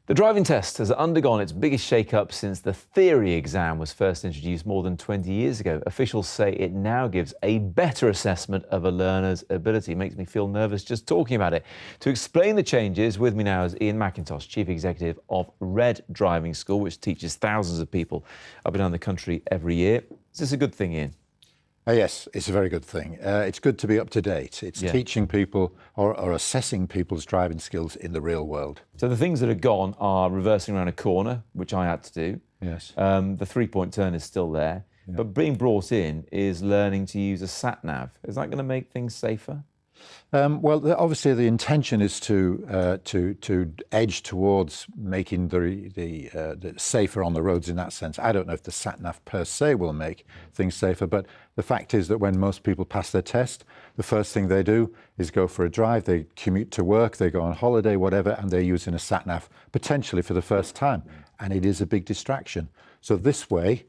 The driving test has undergone its biggest shake-up since the theory exam was first introduced more than 20 years ago. Officials say it now gives a better assessment of a learner's ability. It makes me feel nervous just talking about it. To explain the changes, with me now is McIntosh, Chief Executive of Red Driving School, which teaches thousands of people up and down the country every year. Is this a good thing, Ian? Yes, it's a very good thing. It's good to be up to date. It's teaching people or assessing people's driving skills in the real world. So the things that are gone are reversing around a corner, which I had to do. Yes. The three-point turn is still there. Yeah. But being brought in is learning to use a sat-nav. Is that going to make things safer? Well, obviously the intention is to edge towards making the safer on the roads in that sense. I don't know if the sat-nav per se will make things safer, but the fact is that when most people pass their test, the first thing they do is go for a drive, they commute to work, they go on holiday, whatever, and they're using a sat-nav potentially for the first time. And it is a big distraction. So this way,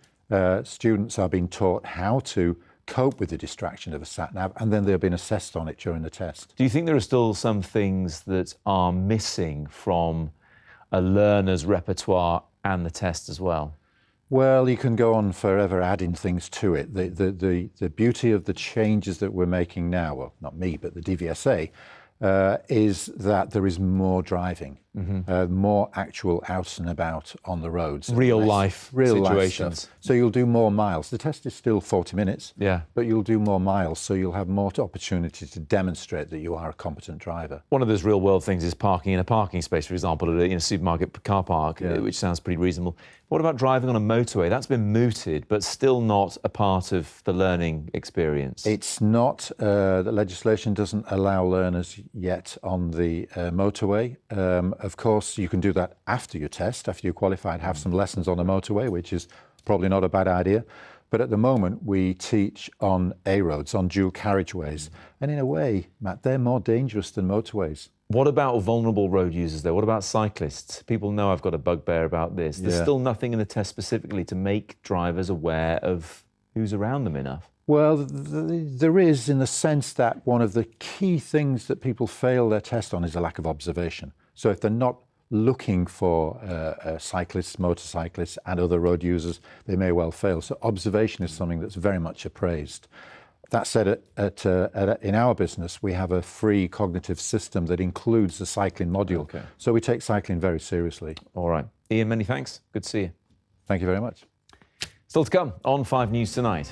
students are being taught how to cope with the distraction of a sat-nav, and then they're being assessed on it during the test. Do you think there are still some things that are missing from a learner's repertoire and the test as well? Well, you can go on forever adding things to it. The beauty of the changes that we're making now, well, not me, but the DVSA, is that there is more driving, more actual out and about on the roads. Real life situations. So you'll do more miles. The test is still 40 minutes, yeah, but you'll do more miles, so you'll have more opportunity to demonstrate that you are a competent driver. One of those real world things is parking in a parking space, for example, at a supermarket car park, which sounds pretty reasonable. What about driving on a motorway? That's been mooted, but still not a part of the learning experience. It's not. The legislation doesn't allow learners yet on the motorway. Of course, you can do that after your test, after you're qualified, have some lessons on the motorway, which is probably not a bad idea. But at the moment, we teach on A roads, on dual carriageways. And in a way, Matt, they're more dangerous than motorways. What about vulnerable road users, though? What about cyclists? People know I've got a bugbear about this. There's still nothing in the test specifically to make drivers aware of who's around them enough. Well, there is, in the sense that one of the key things that people fail their test on is a lack of observation. So if they're not looking for cyclists, motorcyclists and other road users, they may well fail. So observation is something that's very much appraised. That said, in our business, we have a free cognitive system that includes the cycling module. Okay. So we take cycling very seriously. All right. Ian, many thanks. Good to see you. Thank you very much. Still to come on 5 News Tonight.